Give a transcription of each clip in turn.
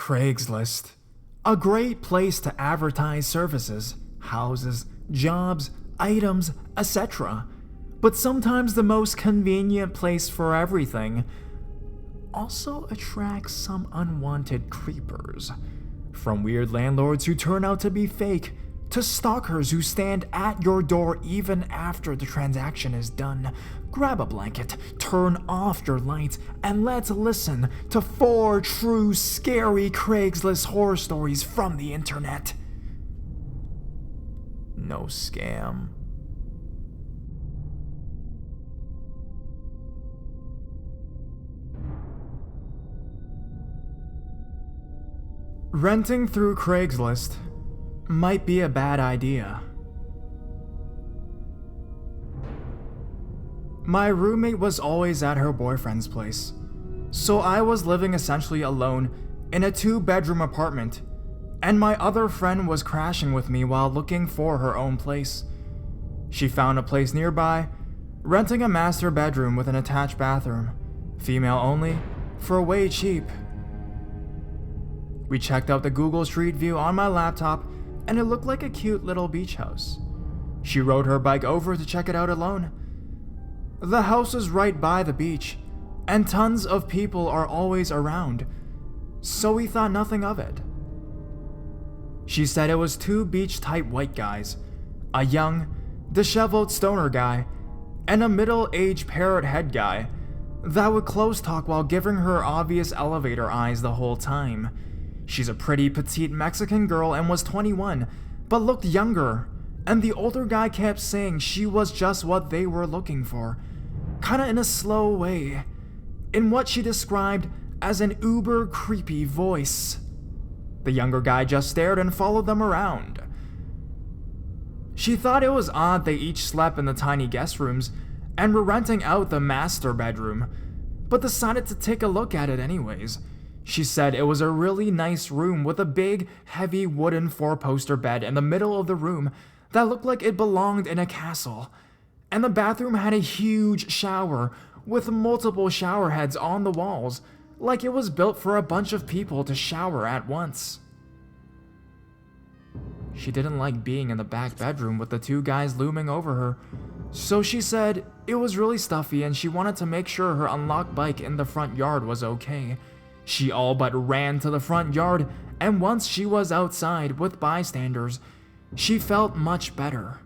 Craigslist. A great place to advertise services, houses, jobs, items, etc. But sometimes the most convenient place for everything. Also attracts some unwanted creepers. From weird landlords who turn out to be fake, to stalkers who stand at your door even after the transaction is done. Grab a blanket, turn off your lights, and let's listen to 4 true scary Craigslist horror stories from the internet. No scam. Renting through Craigslist might be a bad idea. My roommate was always at her boyfriend's place, so I was living essentially alone in a 2-bedroom apartment, and my other friend was crashing with me while looking for her own place. She found a place nearby, renting a master bedroom with an attached bathroom, female only, for way cheap. We checked out the Google Street View on my laptop, and it looked like a cute little beach house. She rode her bike over to check it out alone. The house is right by the beach, and tons of people are always around, so we thought nothing of it. She said it was 2 beach-type white guys, a young, disheveled stoner guy, and a middle-aged parrot head guy that would close talk while giving her obvious elevator eyes the whole time. She's a pretty petite Mexican girl and was 21, but looked younger, and the older guy kept saying she was just what they were looking for, kinda in a slow way, in what she described as an uber creepy voice. The younger guy just stared and followed them around. She thought it was odd they each slept in the tiny guest rooms and were renting out the master bedroom, but decided to take a look at it anyways. She said it was a really nice room with a big, heavy wooden 4-poster bed in the middle of the room that looked like it belonged in a castle, and the bathroom had a huge shower with multiple shower heads on the walls, like it was built for a bunch of people to shower at once. She didn't like being in the back bedroom with the 2 guys looming over her, so she said it was really stuffy and she wanted to make sure her unlocked bike in the front yard was okay. She all but ran to the front yard, and once she was outside with bystanders, she felt much better.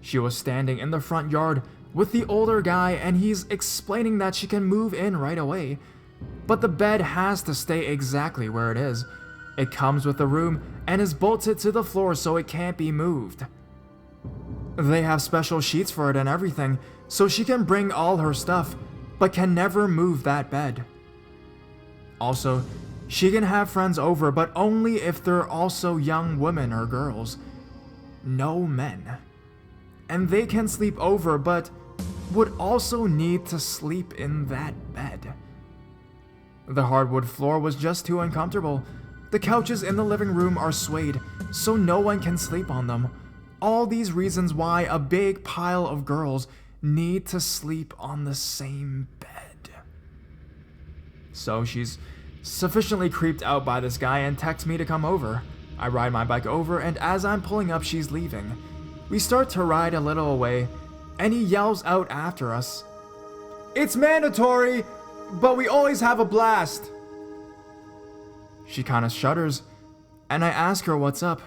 She was standing in the front yard with the older guy, and he's explaining that she can move in right away, but the bed has to stay exactly where it is. It comes with the room and is bolted to the floor so it can't be moved. They have special sheets for it and everything, so she can bring all her stuff, but can never move that bed. Also, she can have friends over, but only if they're also young women or girls. No men. And they can sleep over, but would also need to sleep in that bed. The hardwood floor was just too uncomfortable. The couches in the living room are suede, so no one can sleep on them. All these reasons why a big pile of girls need to sleep on the same bed. So she's sufficiently creeped out by this guy and texts me to come over. I ride my bike over, and as I'm pulling up, she's leaving. We start to ride a little away, and he yells out after us, "It's mandatory, but we always have a blast." She kinda shudders, and I ask her what's up.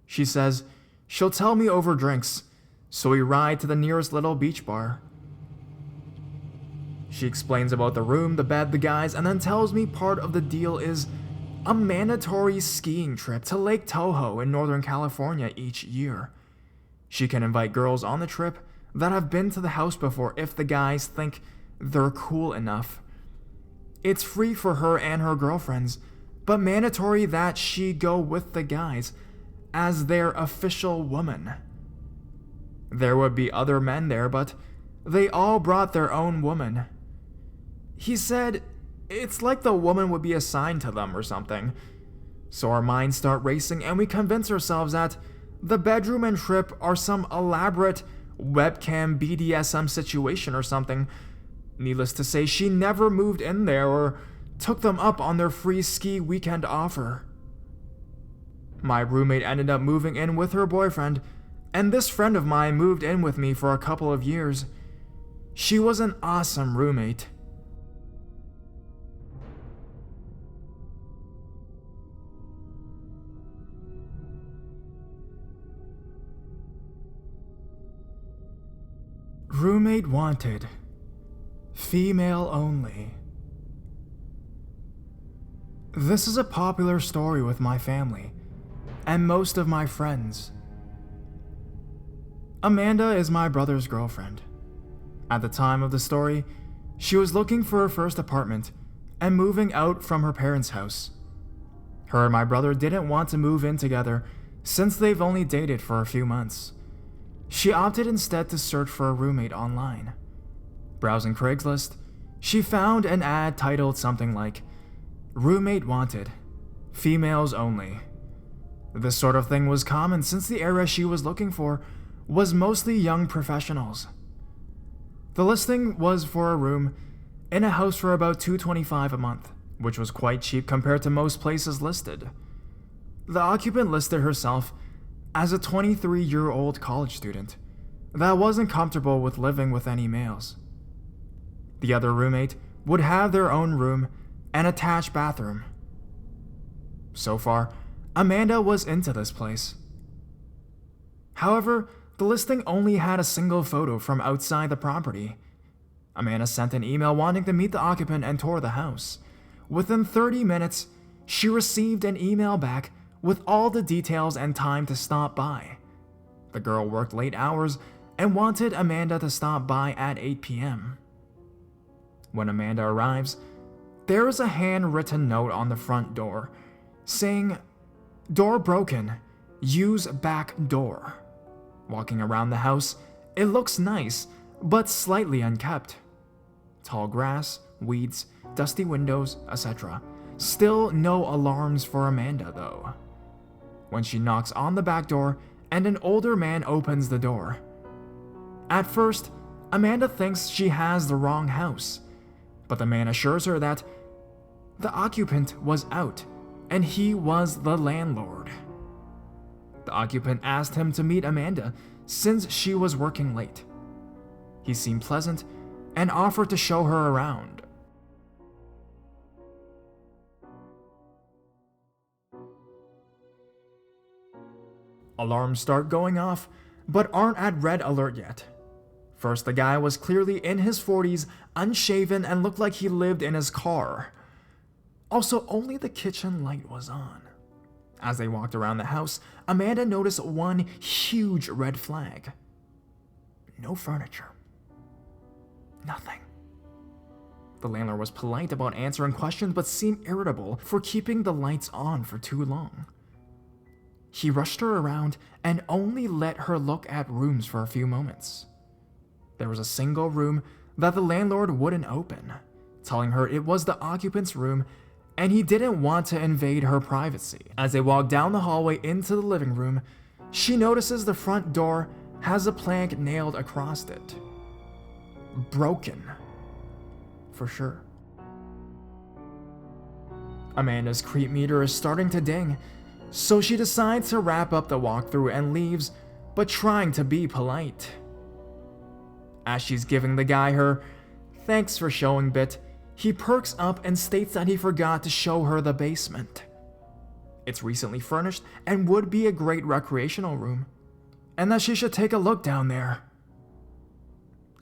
She says she'll tell me over drinks, so we ride to the nearest little beach bar. She explains about the room, the bed, the guys, and then tells me part of the deal is a mandatory skiing trip to Lake Tahoe in Northern California each year. She can invite girls on the trip that have been to the house before if the guys think they're cool enough. It's free for her and her girlfriends, but mandatory that she go with the guys as their official woman. There would be other men there, but they all brought their own woman. He said it's like the woman would be assigned to them or something. So our minds start racing and we convince ourselves that the bedroom and trip are some elaborate webcam BDSM situation or something. Needless to say, she never moved in there or took them up on their free ski weekend offer. My roommate ended up moving in with her boyfriend, and this friend of mine moved in with me for a couple of years. She was an awesome roommate. Roommate wanted. Female only. This is a popular story with my family and most of my friends. Amanda is my brother's girlfriend. At the time of the story, she was looking for her first apartment and moving out from her parents' house. Her and my brother didn't want to move in together since they've only dated for a few months. She opted instead to search for a roommate online. Browsing Craigslist, she found an ad titled something like, "Roommate wanted. Females only." This sort of thing was common since the area she was looking for was mostly young professionals. The listing was for a room in a house for about $225 a month, which was quite cheap compared to most places listed. The occupant listed herself as a 23-year-old college student that wasn't comfortable with living with any males. The other roommate would have their own room and attached bathroom. So far, Amanda was into this place. However, the listing only had a single photo from outside the property. Amanda sent an email wanting to meet the occupant and tour the house. Within 30 minutes, she received an email back with all the details and time to stop by. The girl worked late hours and wanted Amanda to stop by at 8 p.m. When Amanda arrives, there is a handwritten note on the front door saying, "Door broken. Use back door." Walking around the house, it looks nice, but slightly unkept. Tall grass, weeds, dusty windows, etc. Still no alarms for Amanda, though. When she knocks on the back door and an older man opens the door. At first, Amanda thinks she has the wrong house, but the man assures her that the occupant was out and he was the landlord. The occupant asked him to meet Amanda since she was working late. He seemed pleasant and offered to show her around. Alarms start going off, but aren't at red alert yet. First, the guy was clearly in his 40s, unshaven, and looked like he lived in his car. Also, only the kitchen light was on. As they walked around the house, Amanda noticed one huge red flag. No furniture. Nothing. The landlord was polite about answering questions but seemed irritable for keeping the lights on for too long. He rushed her around and only let her look at rooms for a few moments. There was a single room that the landlord wouldn't open, telling her it was the occupant's room and he didn't want to invade her privacy. As they walk down the hallway into the living room, she notices the front door has a plank nailed across it. Broken. For sure. Amanda's creep meter is starting to ding, so she decides to wrap up the walkthrough and leaves, but trying to be polite. As she's giving the guy her "thanks for showing" bit, he perks up and states that he forgot to show her the basement. It's recently furnished and would be a great recreational room, and that she should take a look down there.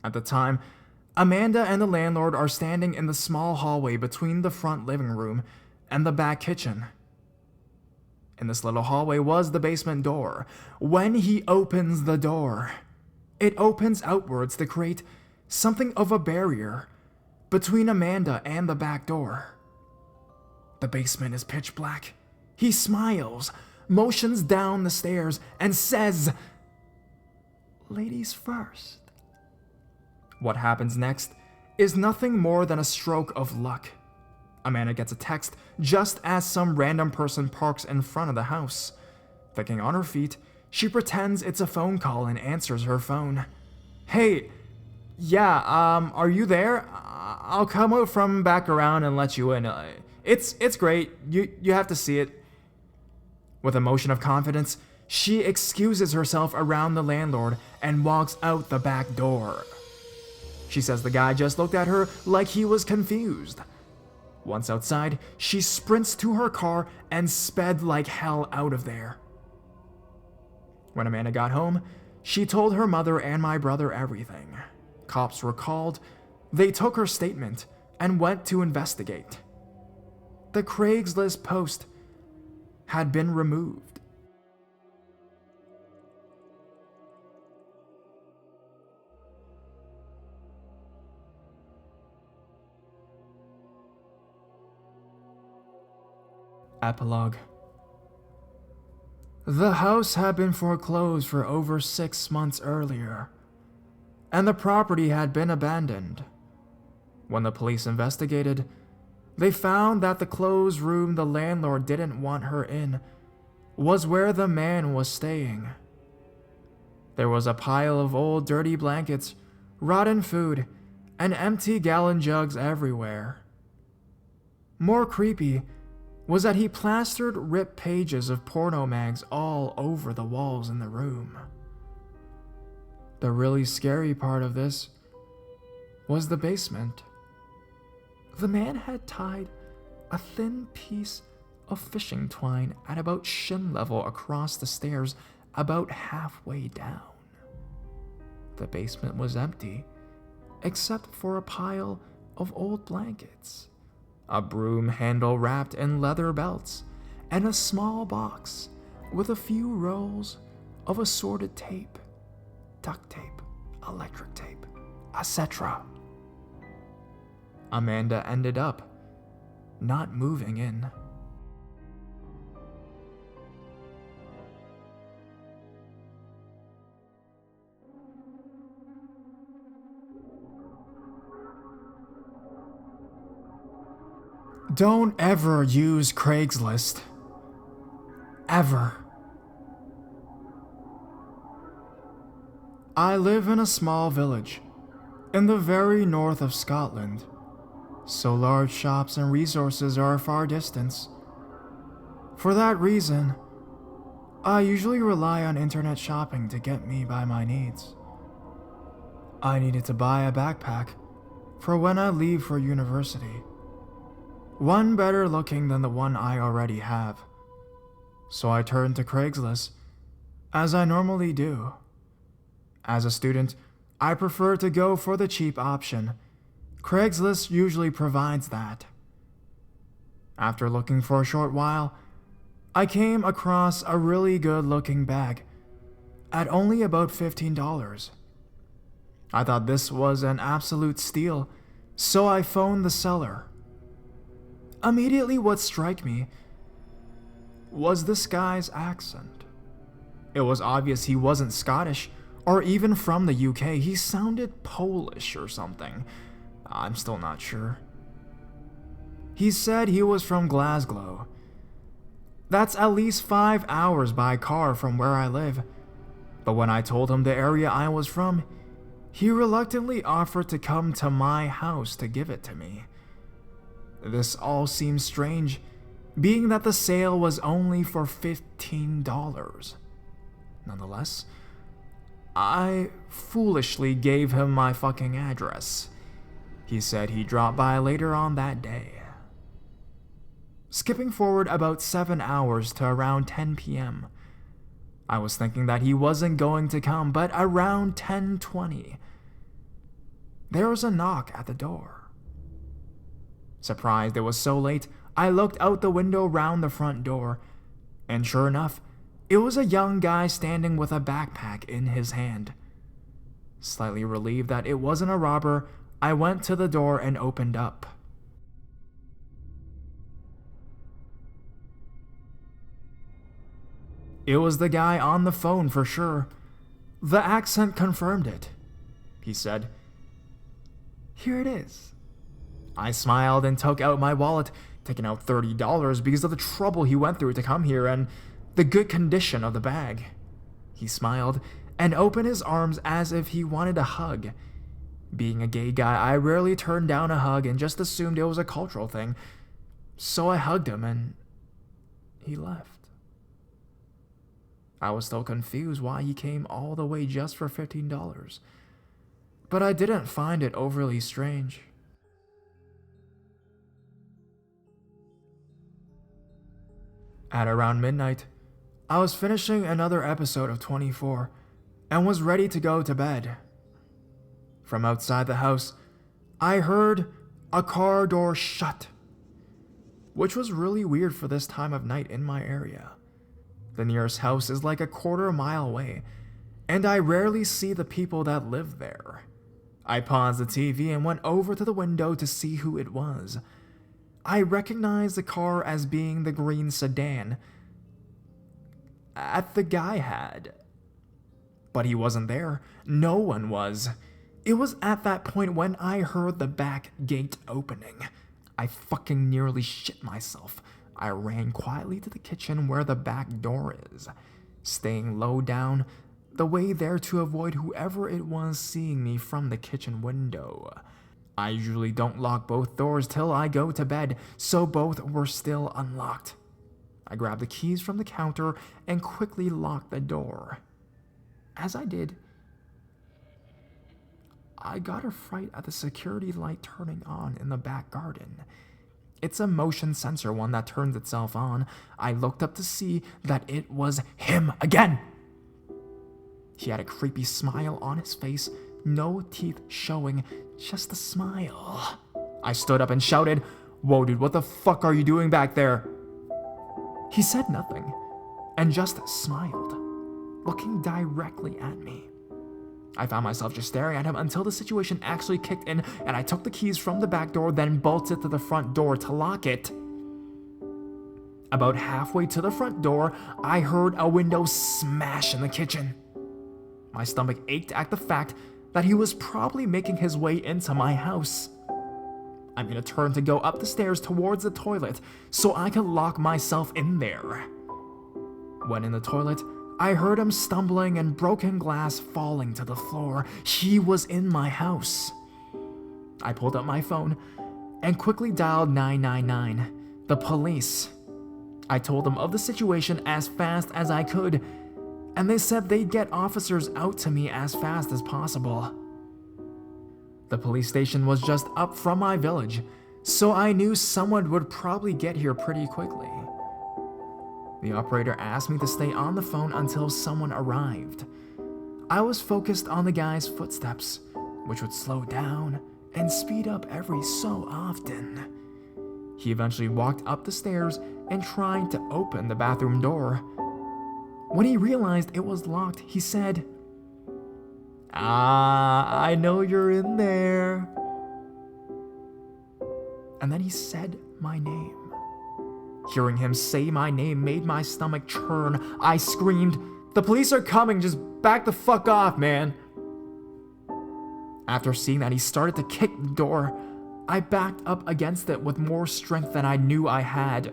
At the time, Amanda and the landlord are standing in the small hallway between the front living room and the back kitchen. In this little hallway was the basement door. When he opens the door, it opens outwards to create something of a barrier between Amanda and the back door. The basement is pitch black. He smiles, motions down the stairs, and says, "Ladies first." What happens next is nothing more than a stroke of luck. Amanda gets a text just as some random person parks in front of the house. Thinking on her feet, she pretends it's a phone call and answers her phone. "Hey, Yeah, are you there? I'll come out from back around and let you in. It's great. You have to see it. With a motion of confidence, she excuses herself around the landlord and walks out the back door. She says the guy just looked at her like he was confused. Once outside, she sprints to her car and sped like hell out of there. When Amanda got home, she told her mother and my brother everything. Cops were called, they took her statement, and went to investigate. The Craigslist post had been removed. Epilogue. The house had been foreclosed for over 6 months earlier, and the property had been abandoned. When the police investigated, they found that the closed room the landlord didn't want her in was where the man was staying. There was a pile of old dirty blankets, rotten food, and empty gallon jugs everywhere. More creepy was that he plastered ripped pages of porno mags all over the walls in the room. The really scary part of this was the basement. The man had tied a thin piece of fishing twine at about shin level across the stairs about halfway down. The basement was empty, except for a pile of old blankets, a broom handle wrapped in leather belts, and a small box with a few rolls of assorted tape, duct tape, electric tape, etc. Amanda ended up not moving in. Don't ever use Craigslist. Ever. I live in a small village in the very north of Scotland, so large shops and resources are a far distance. For that reason, I usually rely on internet shopping to get me by my needs. I needed to buy a backpack for when I leave for university. One better looking than the one I already have. So I turned to Craigslist, as I normally do. As a student, I prefer to go for the cheap option. Craigslist usually provides that. After looking for a short while, I came across a really good looking bag at only about $15. I thought this was an absolute steal, so I phoned the seller. Immediately what struck me was this guy's accent. It was obvious he wasn't Scottish or even from the UK. He sounded Polish or something. I'm still not sure. He said he was from Glasgow. That's at least 5 hours by car from where I live. But when I told him the area I was from, he reluctantly offered to come to my house to give it to me. This all seems strange, being that the sale was only for $15. Nonetheless, I foolishly gave him my fucking address. He said he'd drop by later on that day. Skipping forward about 7 hours to around 10 p.m., I was thinking that he wasn't going to come, but around 10:20, there was a knock at the door. Surprised it was so late, I looked out the window round the front door, and sure enough, it was a young guy standing with a backpack in his hand. Slightly relieved that it wasn't a robber, I went to the door and opened up. It was the guy on the phone for sure. The accent confirmed it. He said, "Here it is." I smiled and took out my wallet, taking out $30 because of the trouble he went through to come here and the good condition of the bag. He smiled and opened his arms as if he wanted a hug. Being a gay guy, I rarely turned down a hug and just assumed it was a cultural thing. So I hugged him and he left. I was still confused why he came all the way just for $15. But I didn't find it overly strange. At around midnight, I was finishing another episode of 24 and was ready to go to bed. From outside the house, I heard a car door shut, which was really weird for this time of night in my area. The nearest house is like a quarter-mile away, and I rarely see the people that live there. I paused the TV and went over to the window to see who it was. I recognized the car as being the green sedan that the guy had. But he wasn't there. No one was. It was at that point when I heard the back gate opening. I fucking nearly shit myself. I ran quietly to the kitchen where the back door is, staying low down, the way there to avoid whoever it was seeing me from the kitchen window. I usually don't lock both doors till I go to bed, so both were still unlocked. I grabbed the keys from the counter and quickly locked the door. As I did, I got a fright at the security light turning on in the back garden. It's a motion sensor one that turns itself on. I looked up to see that it was him again. He had a creepy smile on his face, no teeth showing, just a smile. I stood up and shouted, "Whoa, dude, what the fuck are you doing back there?" He said nothing and just smiled, looking directly at me. I found myself just staring at him until the situation actually kicked in and I took the keys from the back door, then bolted to the front door to lock it. About halfway to the front door, I heard a window smash in the kitchen. My stomach ached at the fact that he was probably making his way into my house. I'm gonna turn to go up the stairs towards the toilet so I can lock myself in there. When in the toilet, I heard him stumbling and broken glass falling to the floor. He was in my house. I pulled up my phone and quickly dialed 999, the police. I told them of the situation as fast as I could, and they said they'd get officers out to me as fast as possible. The police station was just up from my village, so I knew someone would probably get here pretty quickly. The operator asked me to stay on the phone until someone arrived. I was focused on the guy's footsteps, which would slow down and speed up every so often. He eventually walked up the stairs and tried to open the bathroom door. When he realized it was locked, he said, I know you're in there." And then he said my name. Hearing him say my name made my stomach churn. I screamed, "The police are coming, just back the fuck off, man." After seeing that he started to kick the door, I backed up against it with more strength than I knew I had.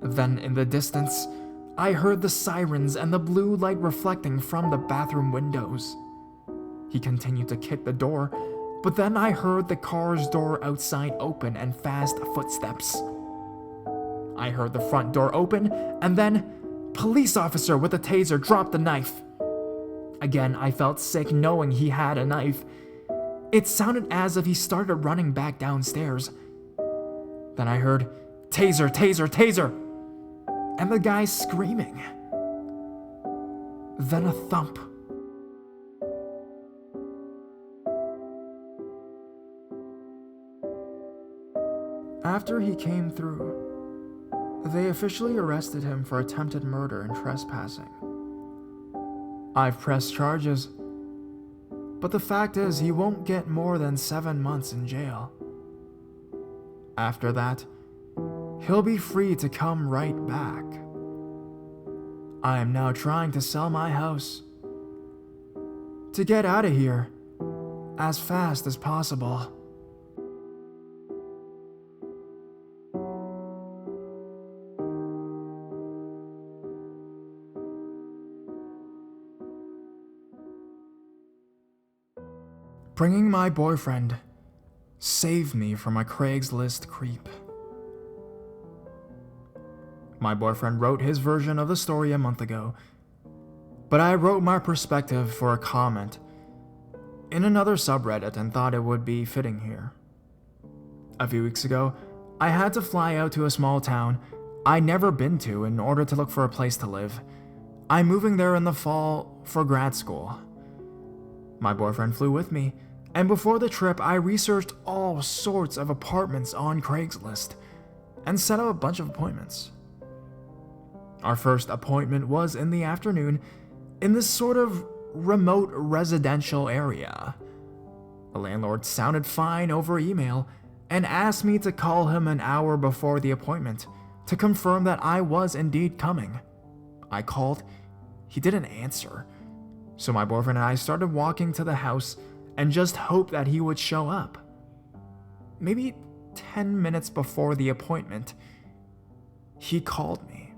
Then in the distance, I heard the sirens and the blue light reflecting from the bathroom windows. He continued to kick the door, but then I heard the car's door outside open and fast footsteps. I heard the front door open, and then police officer with a taser dropped the knife. Again, I felt sick knowing he had a knife. It sounded as if he started running back downstairs. Then I heard, "Taser, taser, taser," and the guy screaming. Then a thump. After he came through, they officially arrested him for attempted murder and trespassing. I've pressed charges, but the fact is he won't get more than 7 months in jail. After that, he'll be free to come right back. I am now trying to sell my house to get out of here as fast as possible. Bringing my boyfriend saved me from a Craigslist creep. My boyfriend wrote his version of the story a month ago, but I wrote my perspective for a comment in another subreddit and thought it would be fitting here. A few weeks ago, I had to fly out to a small town I'd never been to in order to look for a place to live. I'm moving there in the fall for grad school. My boyfriend flew with me, and before the trip, I researched all sorts of apartments on Craigslist and set up a bunch of appointments. Our first appointment was in the afternoon in this sort of remote residential area. The landlord sounded fine over email and asked me to call him an hour before the appointment to confirm that I was indeed coming. I called, he didn't answer, so my boyfriend and I started walking to the house and just hoped that he would show up. Maybe 10 minutes before the appointment, he called me.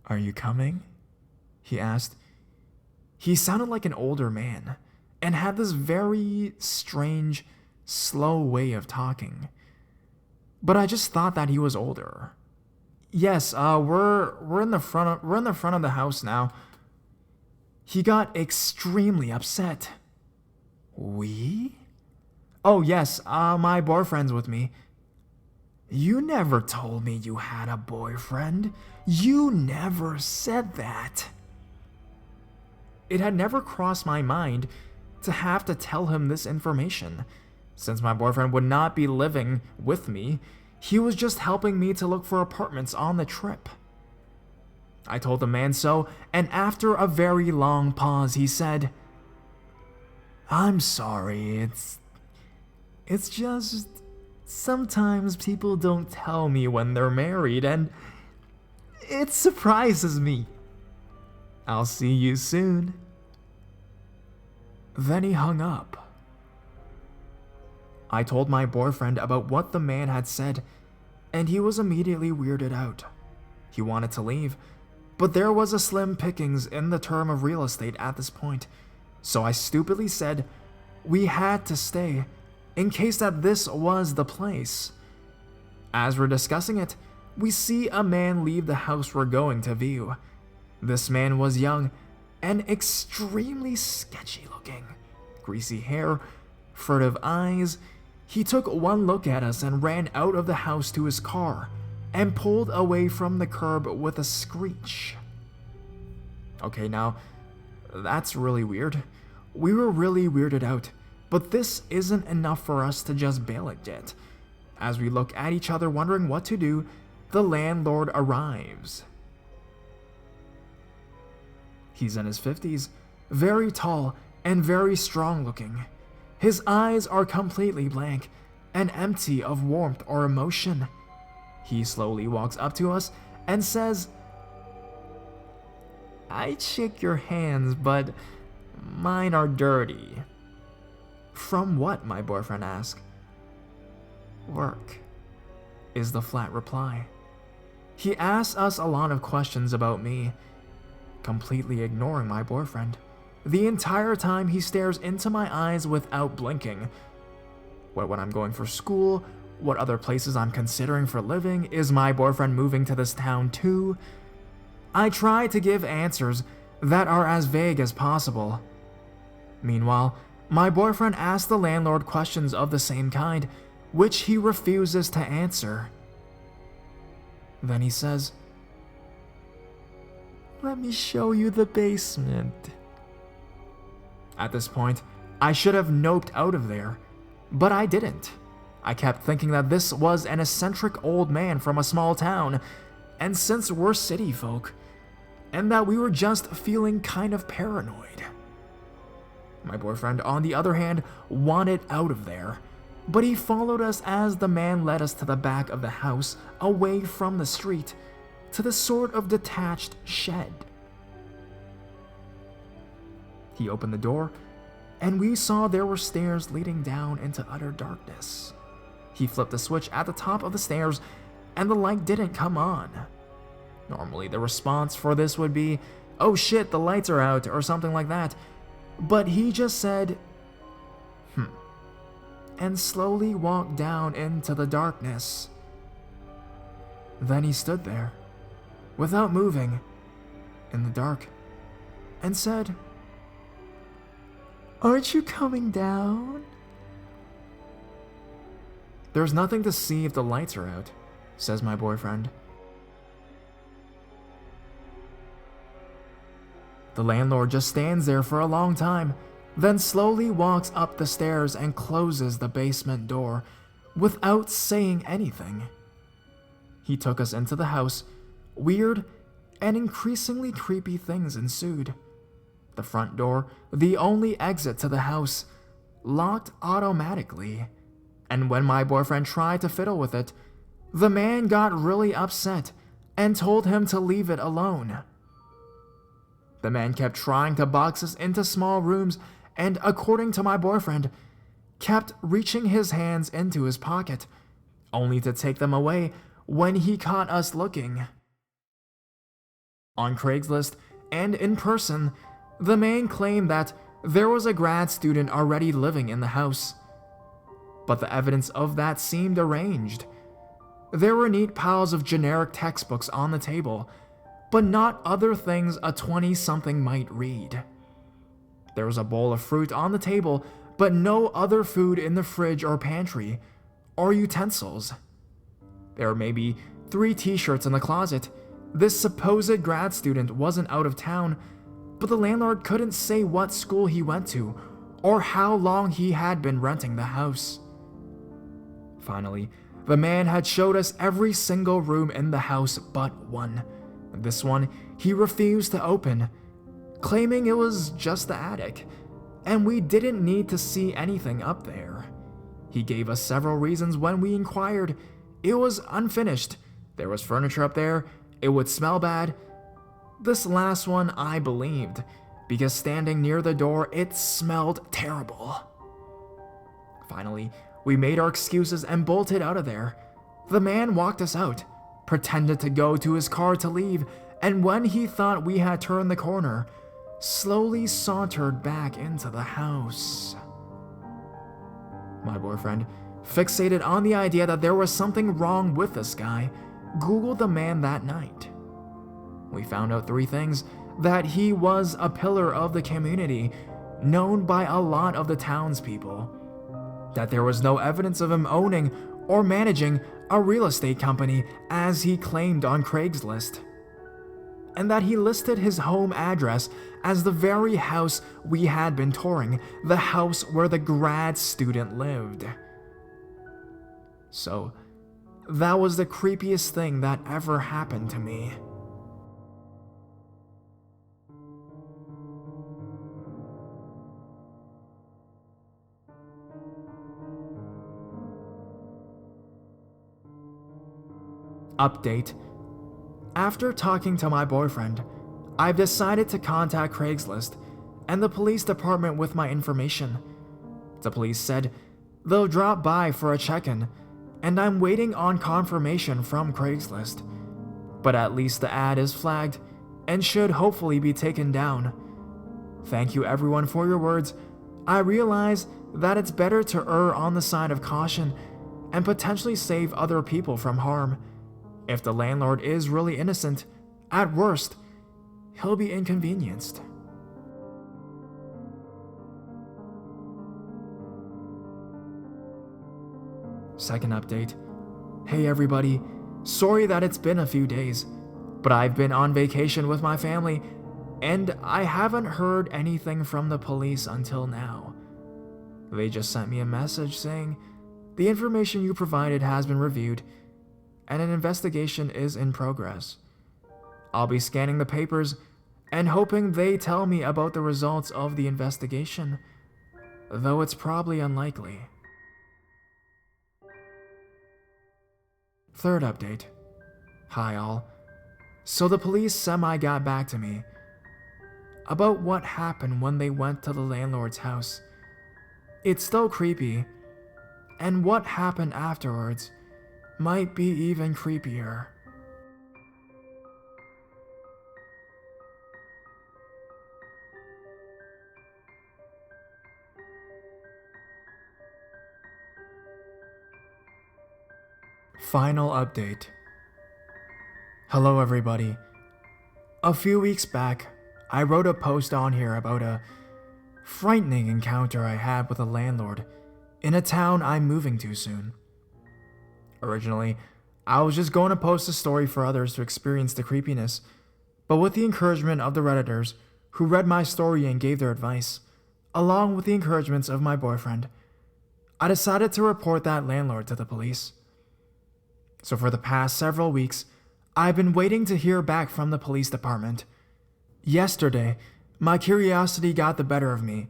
"Are you coming?" he asked. He sounded like an older man and had this very strange, slow way of talking. But I just thought that he was older. "Yes, we're in the front of the house now." He got extremely upset. "We?" "Oh yes, my boyfriend's with me." "You never told me you had a boyfriend. You never said that." It had never crossed my mind to have to tell him this information. Since my boyfriend would not be living with me, he was just helping me to look for apartments on the trip. I told the man so, and after a very long pause, he said, "I'm sorry, it's just sometimes people don't tell me when they're married, and it surprises me. I'll see you soon." Then he hung up. I told my boyfriend about what the man had said, and he was immediately weirded out. He wanted to leave, but there was a slim pickings in the term of real estate at this point, so I stupidly said we had to stay in case that this was the place. As we're discussing it, we see a man leave the house we're going to view. This man was young and extremely sketchy looking. Greasy hair, furtive eyes. He took one look at us and ran out of the house to his car and pulled away from the curb with a screech. Okay, now, that's really weird. We were really weirded out, but this isn't enough for us to just bail it yet. As we look at each other wondering what to do, the landlord arrives. He's in his 50s, very tall and very strong looking. His eyes are completely blank and empty of warmth or emotion. He slowly walks up to us and says, "I'd shake your hands, but mine are dirty." "From what?" my boyfriend asked. "Work," is the flat reply. He asks us a lot of questions about me, completely ignoring my boyfriend. The entire time he stares into my eyes without blinking. When I'm going for school, what other places I'm considering for living, is my boyfriend moving to this town too? I try to give answers that are as vague as possible. Meanwhile, my boyfriend asks the landlord questions of the same kind, which he refuses to answer. Then he says, "Let me show you the basement." At this point, I should have noped out of there, but I didn't. I kept thinking that this was an eccentric old man from a small town, and since we're city folk, and that we were just feeling kind of paranoid. My boyfriend, on the other hand, wanted out of there, but he followed us as the man led us to the back of the house, away from the street, to the sort of detached shed. He opened the door, and we saw there were stairs leading down into utter darkness. He flipped the switch at the top of the stairs, and the light didn't come on. Normally, the response for this would be "Oh shit, the lights are out," or something like that. But he just said, and slowly walked down into the darkness. Then he stood there, without moving, in the dark, and said, "Aren't you coming down?" "There's nothing to see if the lights are out," says my boyfriend. The landlord just stands there for a long time, then slowly walks up the stairs and closes the basement door without saying anything. He took us into the house. Weird and increasingly creepy things ensued. The front door, the only exit to the house, locked automatically. And when my boyfriend tried to fiddle with it, the man got really upset and told him to leave it alone. The man kept trying to box us into small rooms and, according to my boyfriend, kept reaching his hands into his pocket, only to take them away when he caught us looking. On Craigslist and in person, the man claimed that there was a grad student already living in the house. But the evidence of that seemed arranged. There were neat piles of generic textbooks on the table, but not other things a 20-something might read. There was a bowl of fruit on the table, but no other food in the fridge or pantry, or utensils. There were maybe 3 t-shirts in the closet. This supposed grad student wasn't out of town, but the landlord couldn't say what school he went to, or how long he had been renting the house. Finally, the man had showed us every single room in the house but one. This one he refused to open, claiming it was just the attic, and we didn't need to see anything up there. He gave us several reasons when we inquired. It was unfinished, there was furniture up there, it would smell bad. This last one I believed, because standing near the door, it smelled terrible. Finally, we made our excuses and bolted out of there. The man walked us out, pretended to go to his car to leave, and when he thought we had turned the corner, slowly sauntered back into the house. My boyfriend, fixated on the idea that there was something wrong with this guy, Googled the man that night. We found out 3 things: that he was a pillar of the community, known by a lot of the townspeople, that there was no evidence of him owning or managing a real estate company as he claimed on Craigslist, and that he listed his home address as the very house we had been touring, the house where the grad student lived. So, that was the creepiest thing that ever happened to me. Update. After talking to my boyfriend, I've decided to contact Craigslist and the police department with my information. The police said they'll drop by for a check-in, and I'm waiting on confirmation from Craigslist. But at least the ad is flagged and should hopefully be taken down. Thank you everyone for your words. I realize that it's better to err on the side of caution and potentially save other people from harm. If the landlord is really innocent, at worst, he'll be inconvenienced. Second update. Hey everybody, sorry that it's been a few days, but I've been on vacation with my family, and I haven't heard anything from the police until now. They just sent me a message saying, the information you provided has been reviewed, and an investigation is in progress. I'll be scanning the papers and hoping they tell me about the results of the investigation, though it's probably unlikely. Third update. Hi all. So the police semi got back to me about what happened when they went to the landlord's house. It's still creepy, and what happened afterwards might be even creepier. Final update. Hello everybody. A few weeks back, I wrote a post on here about a frightening encounter I had with a landlord in a town I'm moving to soon. Originally, I was just going to post a story for others to experience the creepiness, but with the encouragement of the Redditors who read my story and gave their advice, along with the encouragements of my boyfriend, I decided to report that landlord to the police. So for the past several weeks, I've been waiting to hear back from the police department. Yesterday, my curiosity got the better of me,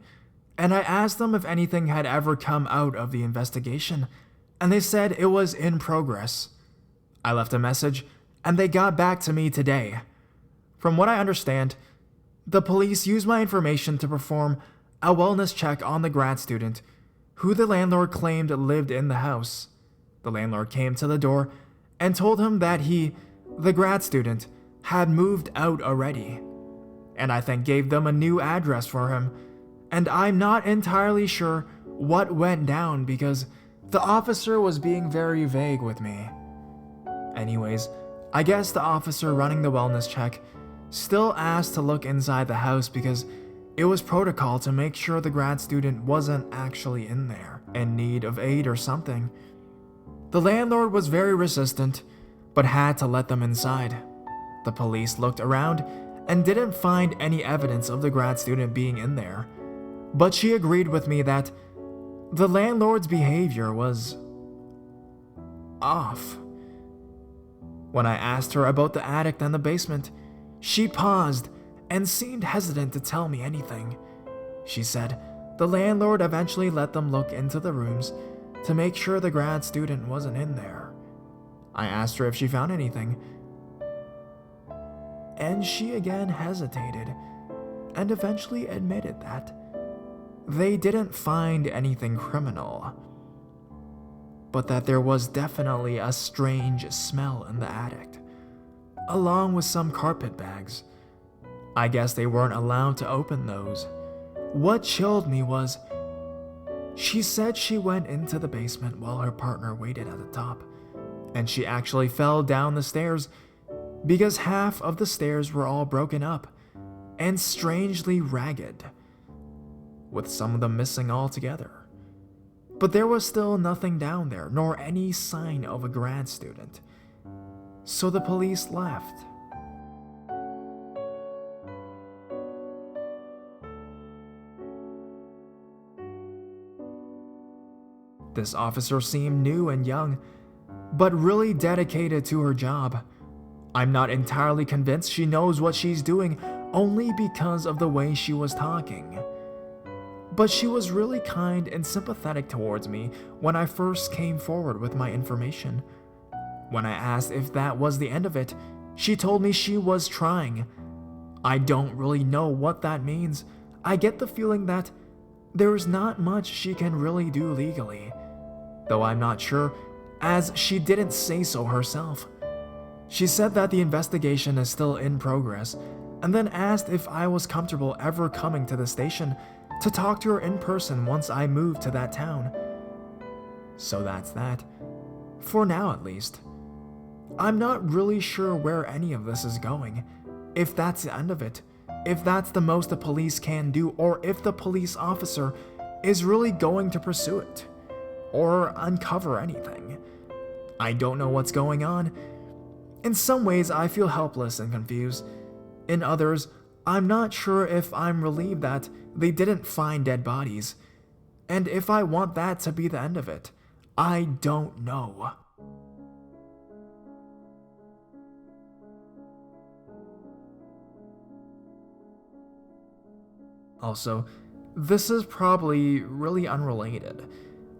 and I asked them if anything had ever come out of the investigation, and they said it was in progress. I left a message, and they got back to me today. From what I understand, the police used my information to perform a wellness check on the grad student, who the landlord claimed lived in the house. The landlord came to the door and told him that the grad student, had moved out already, and I then gave them a new address for him, and I'm not entirely sure what went down because the officer was being very vague with me. Anyways, I guess the officer running the wellness check still asked to look inside the house because it was protocol to make sure the grad student wasn't actually in there, in need of aid or something. The landlord was very resistant, but had to let them inside. The police looked around and didn't find any evidence of the grad student being in there, but she agreed with me that the landlord's behavior was off. When I asked her about the attic and the basement, she paused and seemed hesitant to tell me anything. She said the landlord eventually let them look into the rooms to make sure the grad student wasn't in there. I asked her if she found anything, and she again hesitated and eventually admitted that they didn't find anything criminal, but that there was definitely a strange smell in the attic, along with some carpet bags. I guess they weren't allowed to open those. What chilled me was she said she went into the basement while her partner waited at the top, and she actually fell down the stairs because half of the stairs were all broken up and strangely ragged, with some of them missing altogether. But there was still nothing down there, nor any sign of a grad student. So the police left. This officer seemed new and young, but really dedicated to her job. I'm not entirely convinced she knows what she's doing only because of the way she was talking. But she was really kind and sympathetic towards me when I first came forward with my information. When I asked if that was the end of it, she told me she was trying. I don't really know what that means. I get the feeling that there's not much she can really do legally, though I'm not sure, as she didn't say so herself. She said that the investigation is still in progress, and then asked if I was comfortable ever coming to the station to talk to her in person once I moved to that town. So that's that. For now, at least. I'm not really sure where any of this is going, if that's the end of it, if that's the most the police can do, or if the police officer is really going to pursue it, or uncover anything. I don't know what's going on. In some ways, I feel helpless and confused. In others, I'm not sure if I'm relieved that they didn't find dead bodies, and if I want that to be the end of it. I don't know. Also, this is probably really unrelated,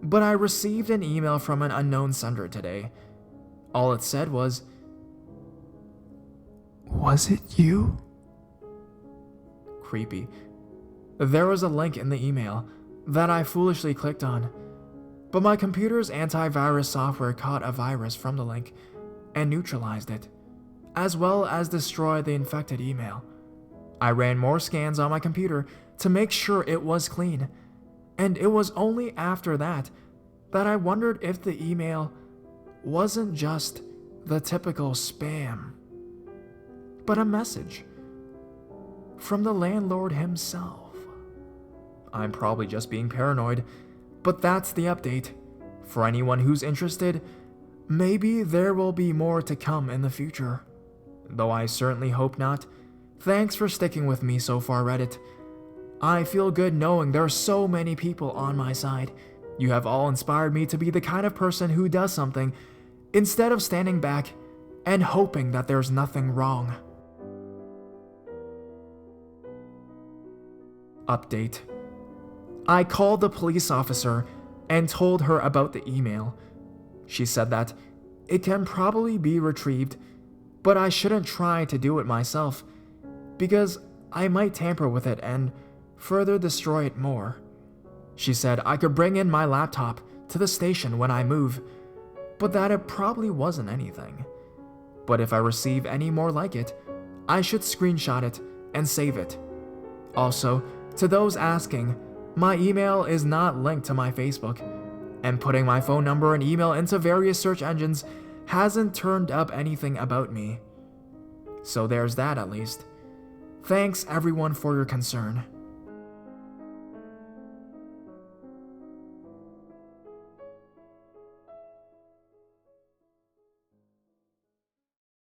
but I received an email from an unknown sender today. All it said was, "Was it you?" Creepy. There was a link in the email that I foolishly clicked on, but my computer's antivirus software caught a virus from the link and neutralized it, as well as destroyed the infected email. I ran more scans on my computer to make sure it was clean, and it was only after that I wondered if the email wasn't just the typical spam, but a message from the landlord himself. I'm probably just being paranoid, but that's the update. For anyone who's interested, maybe there will be more to come in the future. Though I certainly hope not. Thanks for sticking with me so far, Reddit. I feel good knowing there are so many people on my side. You have all inspired me to be the kind of person who does something instead of standing back and hoping that there's nothing wrong. Update. I called the police officer and told her about the email. She said that it can probably be retrieved, but I shouldn't try to do it myself because I might tamper with it and further destroy it more. She said I could bring in my laptop to the station when I move, but that it probably wasn't anything. But if I receive any more like it, I should screenshot it and save it. Also, to those asking, my email is not linked to my Facebook, and putting my phone number and email into various search engines hasn't turned up anything about me. So there's that at least. Thanks everyone for your concern.